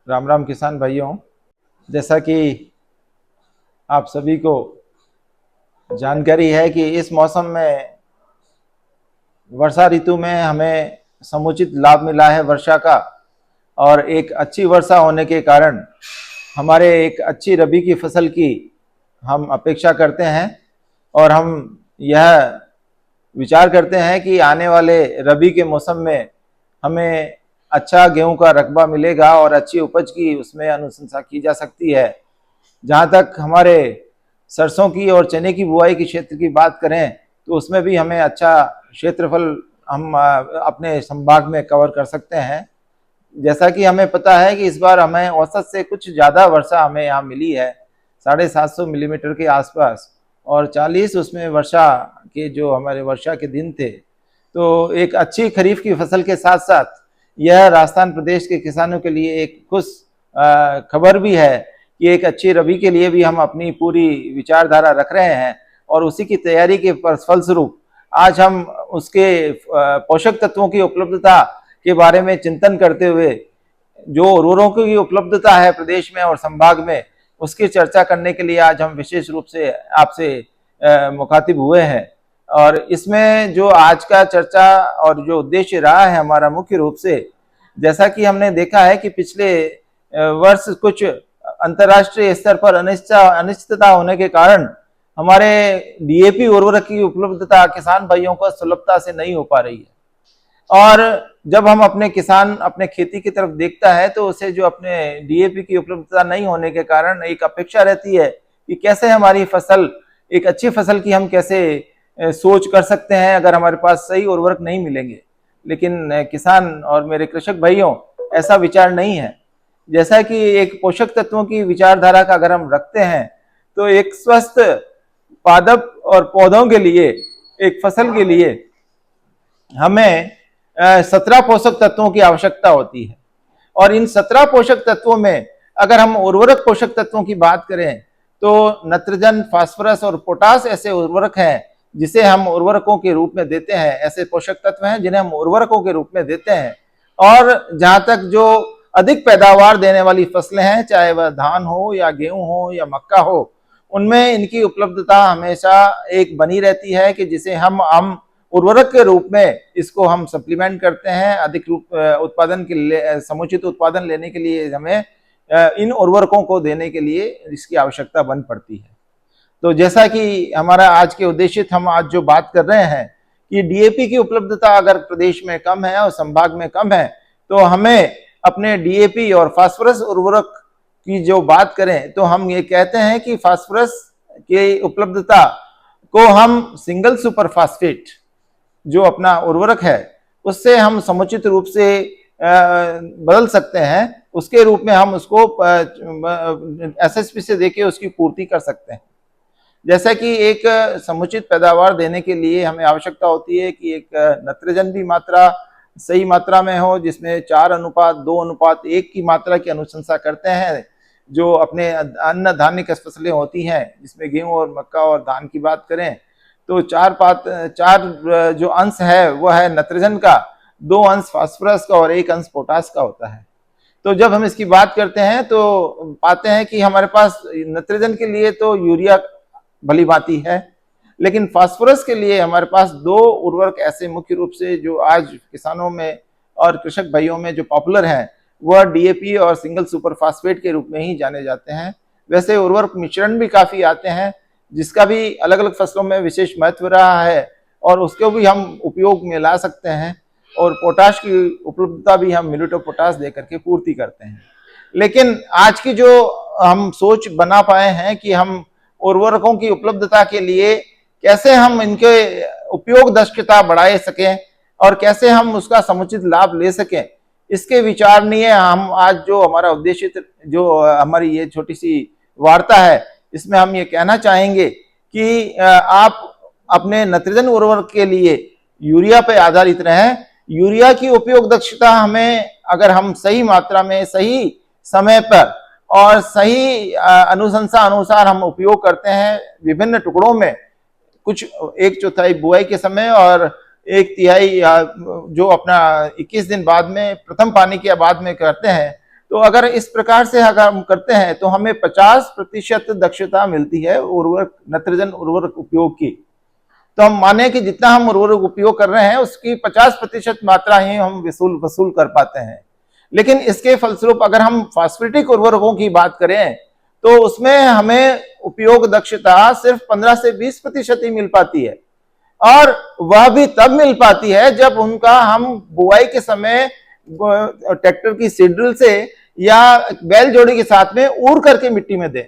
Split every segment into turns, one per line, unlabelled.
राम राम किसान भाइयों। जैसा कि आप सभी को जानकारी है कि इस मौसम में वर्षा ऋतु में हमें समुचित लाभ मिला है वर्षा का, और एक अच्छी वर्षा होने के कारण हमारे एक अच्छी रबी की फसल की हम अपेक्षा करते हैं। और हम यह विचार करते हैं कि आने वाले रबी के मौसम में हमें अच्छा गेहूं का रकबा मिलेगा और अच्छी उपज की उसमें अनुशंसा की जा सकती है। जहाँ तक हमारे सरसों की और चने की बुआई के क्षेत्र की बात करें तो उसमें भी हमें अच्छा क्षेत्रफल हम अपने संभाग में कवर कर सकते हैं। जैसा कि हमें पता है कि इस बार हमें औसत से कुछ ज़्यादा वर्षा हमें यहाँ मिली है, 750 मिलीमीटर के आसपास, और 40 उसमें वर्षा के जो हमारे वर्षा के दिन थे। तो एक अच्छी खरीफ की फसल के साथ साथ यह राजस्थान प्रदेश के किसानों के लिए एक खुश खबर भी है कि एक अच्छी रबी के लिए भी हम अपनी पूरी विचारधारा रख रहे हैं, और उसी की तैयारी के फलस्वरूप आज हम उसके पोषक तत्वों की उपलब्धता के बारे में चिंतन करते हुए जो उर्वरकों की उपलब्धता है प्रदेश में और संभाग में, उसकी चर्चा करने के लिए आज हम विशेष रूप से आपसे मुखातिब हुए हैं। और इसमें जो आज का चर्चा और जो उद्देश्य रहा है हमारा मुख्य रूप से, जैसा कि हमने देखा है कि पिछले वर्ष कुछ अंतर्राष्ट्रीय स्तर पर अनिश्चितता होने के कारण हमारे डीएपी उर्वरक की उपलब्धता किसान भाइयों को सुलभता से नहीं हो पा रही है। और जब हम अपने किसान अपने खेती की तरफ देखता है तो उसे जो अपने डीएपी की उपलब्धता नहीं होने के कारण एक अपेक्षा रहती है कि कैसे हमारी फसल एक अच्छी फसल की हम कैसे सोच कर सकते हैं अगर हमारे पास सही उर्वरक नहीं मिलेंगे। लेकिन किसान और मेरे कृषक भाइयों, ऐसा विचार नहीं है। जैसा कि एक पोषक तत्वों की विचारधारा का अगर हम रखते हैं तो एक स्वस्थ पादप और पौधों के लिए, एक फसल के लिए हमें 17 पोषक तत्वों की आवश्यकता होती है। और इन 17 पोषक तत्वों में अगर हम उर्वरक पोषक तत्वों की बात करें तो नत्रजन, फास्फोरस और पोटास ऐसे उर्वरक हैं जिसे हम उर्वरकों के रूप में देते हैं, ऐसे पोषक तत्व हैं जिन्हें हम उर्वरकों के रूप में देते हैं। और जहां तक जो अधिक पैदावार देने वाली फसलें हैं, चाहे वह धान हो या गेहूं हो या मक्का हो, उनमें इनकी उपलब्धता हमेशा एक बनी रहती है कि जिसे हम उर्वरक के रूप में इसको हम सप्लीमेंट करते हैं। अधिक रूप उत्पादन के लिए, समुचित उत्पादन लेने के लिए हमें इन उर्वरकों को देने के लिए इसकी आवश्यकता बन पड़ती है। तो जैसा कि हमारा आज के उद्देश्य हम आज जो बात कर रहे हैं कि डीएपी की उपलब्धता अगर प्रदेश में कम है और संभाग में कम है, तो हमें अपने डीएपी और फास्फोरस उर्वरक की जो बात करें तो हम ये कहते हैं कि फास्फोरस की उपलब्धता को हम सिंगल सुपर फास्फेट जो अपना उर्वरक है उससे हम समुचित रूप से बदल सकते हैं, उसके रूप में हम उसको एसएसपी से देके उसकी पूर्ति कर सकते हैं। जैसा कि एक समुचित पैदावार देने के लिए हमें आवश्यकता होती है कि एक नत्रजन भी मात्रा सही मात्रा में हो, जिसमें 4:2:1 की मात्रा की अनुशंसा करते हैं। जो अपने अन्न धान्य की फसलें होती हैं जिसमें गेहूं और मक्का और धान की बात करें तो 4 जो अंश है वह है नत्रजन का, 2 अंश फास्फोरस का और 1 अंश पोटास का होता है। तो जब हम इसकी बात करते हैं तो पाते हैं कि हमारे पास नत्रजन के लिए तो यूरिया भली भांति है, लेकिन फास्फोरस के लिए हमारे पास 2 उर्वरक ऐसे मुख्य रूप से जो आज किसानों में और कृषक भाइयों में जो पॉपुलर हैं, वह डीएपी और सिंगल सुपर फास्फेट के रूप में ही जाने जाते हैं। वैसे उर्वरक मिश्रण भी काफी आते हैं जिसका भी अलग अलग फसलों में विशेष महत्व रहा है और उसको भी हम उपयोग में ला सकते हैं। और पोटाश की उपलब्धता भी हम मिलिट ऑफ पोटाश देकर के पूर्ति करते हैं। लेकिन आज की जो हम सोच बना पाए हैं कि हम उर्वरकों की उपलब्धता के लिए कैसे हम इनके उपयोग दक्षता बढ़ा सकें और कैसे हम उसका समुचित लाभ ले सकें, इसके विचार नहीं है। हम आज जो हमारा उद्देश्य, जो हमारी ये छोटी सी वार्ता है, इसमें हम ये कहना चाहेंगे कि आप अपने नत्रजन उर्वरक के लिए यूरिया पे आधारित रहें। यूरिया की उपयोग दक्षता हमें अगर हम सही मात्रा में, सही समय पर और सही अनुशंसा अनुसार हम उपयोग करते हैं विभिन्न टुकड़ों में, कुछ 1/4 बुआई के समय और 1/3 जो अपना 21 दिन बाद में प्रथम पानी के बाद में करते हैं, तो अगर इस प्रकार से अगर हम करते हैं तो हमें 50% दक्षता मिलती है उर्वरक, नत्रजन उर्वरक उपयोग की। तो हम माने कि जितना हम उर्वरक उपयोग कर रहे हैं उसकी 50% मात्रा ही हम वसूल कर पाते हैं। लेकिन इसके फलस्वरूप अगर हम फास्फेटिक उर्वरकों की बात करें तो उसमें हमें उपयोग दक्षता सिर्फ 15 से 20% ही मिल पाती है, और वह भी तब मिल पाती है जब उनका हम बुआई के समय ट्रैक्टर की सीड्रिल से या बैल जोड़ी के साथ में ऊर करके मिट्टी में दें।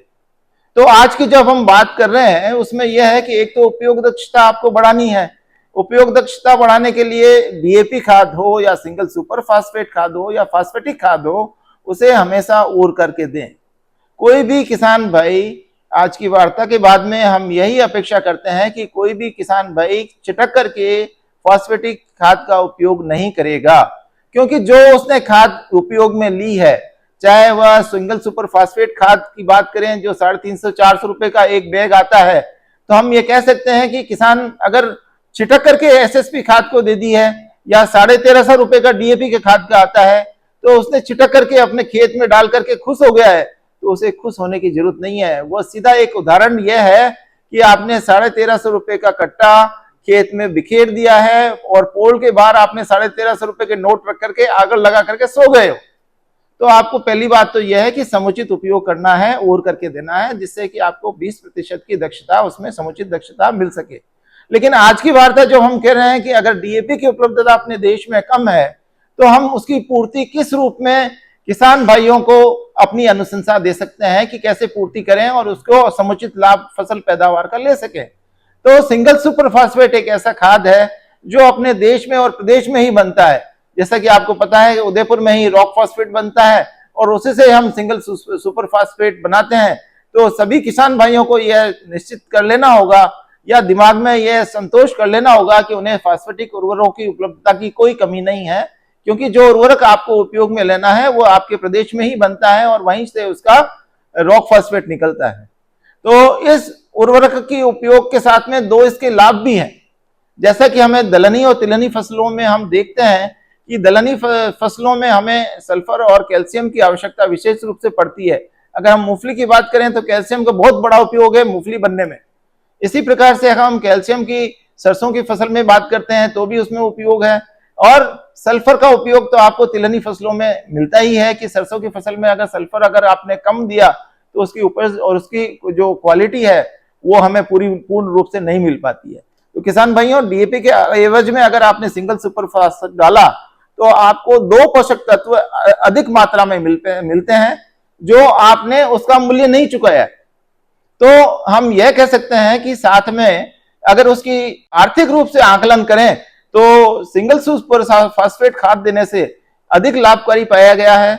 तो आज की जब हम बात कर रहे हैं उसमें यह है कि एक तो उपयोग दक्षता आपको बढ़ानी है। उपयोग दक्षता बढ़ाने के लिए डीएपी खाद हो या सिंगल सुपर फास्फेट खाद हो या फास्फेटिक खाद हो, उसे हमेशा ऊर करके दें। कोई भी किसान भाई, आज की वार्ता के बाद में हम यही अपेक्षा करते हैं कि कोई भी किसान भाई छिटक करके फास्फेटिक खाद का उपयोग नहीं करेगा, क्योंकि जो उसने खाद उपयोग में ली है, चाहे वह सिंगल सुपर फास्फेट खाद की बात करें जो 350-400 रुपए का एक बैग आता है, तो हम ये कह सकते हैं कि किसान अगर छिटक करके एसएसपी खाद को दे दी है या 1350 रुपए का डीएपी के खाद का आता है, तो उसने छिटक करके अपने खेत में डाल करके खुश हो गया है, तो उसे खुश होने की जरूरत नहीं है। वो सीधा एक उदाहरण यह है कि आपने 1350 रुपए का कट्टा खेत में बिखेर दिया है और पोल के बाहर आपने 1350 रुपए के नोट रख करके आग लगा करके सो गए हो। तो आपको पहली बात तो यह है कि समुचित उपयोग करना है, और करके देना है, जिससे कि आपको 20% की दक्षता, उसमें समुचित दक्षता मिल सके। लेकिन आज की वार्ता जो हम कह रहे हैं कि अगर डीएपी की उपलब्धता अपने देश में कम है तो हम उसकी पूर्ति किस रूप में किसान भाइयों को अपनी अनुशंसा दे सकते हैं कि कैसे पूर्ति करें और उसको समुचित लाभ फसल पैदावार का ले सके। तो सिंगल सुपर फास्फेट एक ऐसा खाद है जो अपने देश में और प्रदेश में ही बनता है। जैसा कि आपको पता है उदयपुर में ही रॉक फास्फेट बनता है और उसी से हम सिंगल सुपर फास्फेट बनाते हैं। तो सभी किसान भाइयों को यह निश्चित कर लेना होगा या दिमाग में यह संतोष कर लेना होगा कि उन्हें फास्फेटिक उर्वरकों की उपलब्धता की कोई कमी नहीं है, क्योंकि जो उर्वरक आपको उपयोग में लेना है वो आपके प्रदेश में ही बनता है और वहीं से उसका रॉक फास्फेट निकलता है। तो इस उर्वरक की उपयोग के साथ में दो इसके लाभ भी हैं। जैसा कि हमें दलहनी और तिलहनी फसलों में हम देखते हैं कि दलहनी फसलों में हमें सल्फर और कैल्शियम की आवश्यकता विशेष रूप से पड़ती है। अगर हम मूंगफली की बात करें तो कैल्शियम का बहुत बड़ा उपयोग है मूंगफली बनने में। इसी प्रकार से अगर हम कैल्शियम की सरसों की फसल में बात करते हैं तो भी उसमें उपयोग है, और सल्फर का उपयोग तो आपको तिलहनी फसलों में मिलता ही है कि सरसों की फसल में अगर सल्फर अगर आपने कम दिया तो उसकी उपज और उसकी जो क्वालिटी है वो हमें पूर्ण रूप से नहीं मिल पाती है। तो किसान भाइयों, डीएपी के एवज में अगर आपने सिंगल सुपर फास्फेट डाला तो आपको 2 पोषक तत्व अधिक मात्रा में मिलते हैं जो आपने उसका मूल्य नहीं चुकाया। तो हम यह कह सकते हैं कि साथ में अगर उसकी आर्थिक रूप से आकलन करें तो सिंगल सुपर फास्फेट खाद देने से अधिक लाभकारी पाया गया है।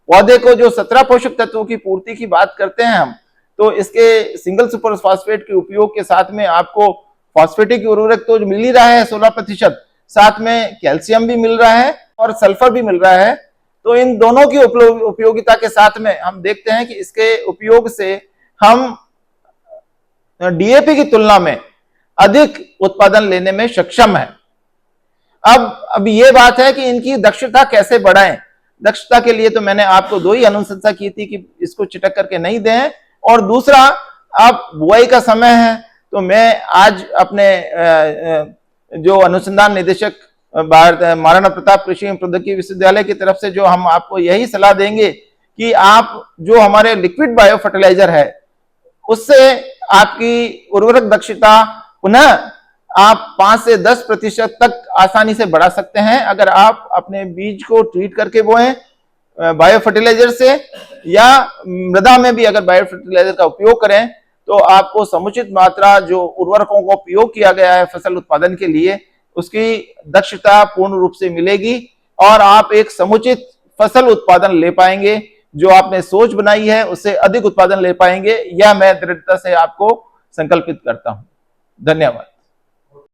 पौधे को जो 17 पोषक तत्वों की पूर्ति की बात करते हैं हम, तो इसके सिंगल सुपर फास्फेट के उपयोग के साथ में आपको फास्फेटिक उर्वरक तो मिल ही रहा है 16%, साथ में कैल्शियम भी मिल रहा है और सल्फर भी मिल रहा है। तो इन दोनों की उपयोगिता के साथ में हम देखते हैं कि इसके उपयोग से हम डीएपी की तुलना में अधिक उत्पादन लेने में सक्षम है। अब ये बात है कि इनकी दक्षता कैसे बढ़ाएं। दक्षता के लिए तो मैंने आपको 2 ही अनुशंसा की थी कि इसको चिटक करके नहीं दें, और दूसरा अब बुआई का समय है तो मैं आज अपने जो अनुसंधान निदेशक महाराणा प्रताप कृषि एवं प्रौद्योगिकी विश्वविद्यालय की तरफ से जो हम आपको यही सलाह देंगे कि आप जो हमारे लिक्विड बायो फर्टिलाइजर है उससे आपकी उर्वरक दक्षता पुनः आप 5 से 10% तक आसानी से बढ़ा सकते हैं अगर आप अपने बीज को ट्रीट करके बोएं बायो फर्टिलाइजर से, या मृदा में भी अगर बायो फर्टिलाइजर का उपयोग करें तो आपको समुचित मात्रा जो उर्वरकों का उपयोग किया गया है फसल उत्पादन के लिए उसकी दक्षता पूर्ण रूप से मिलेगी और आप एक समुचित फसल उत्पादन ले पाएंगे। जो आपने सोच बनाई है उससे अधिक उत्पादन ले पाएंगे, यह मैं दृढ़ता से आपको संकल्पित करता हूं। धन्यवाद।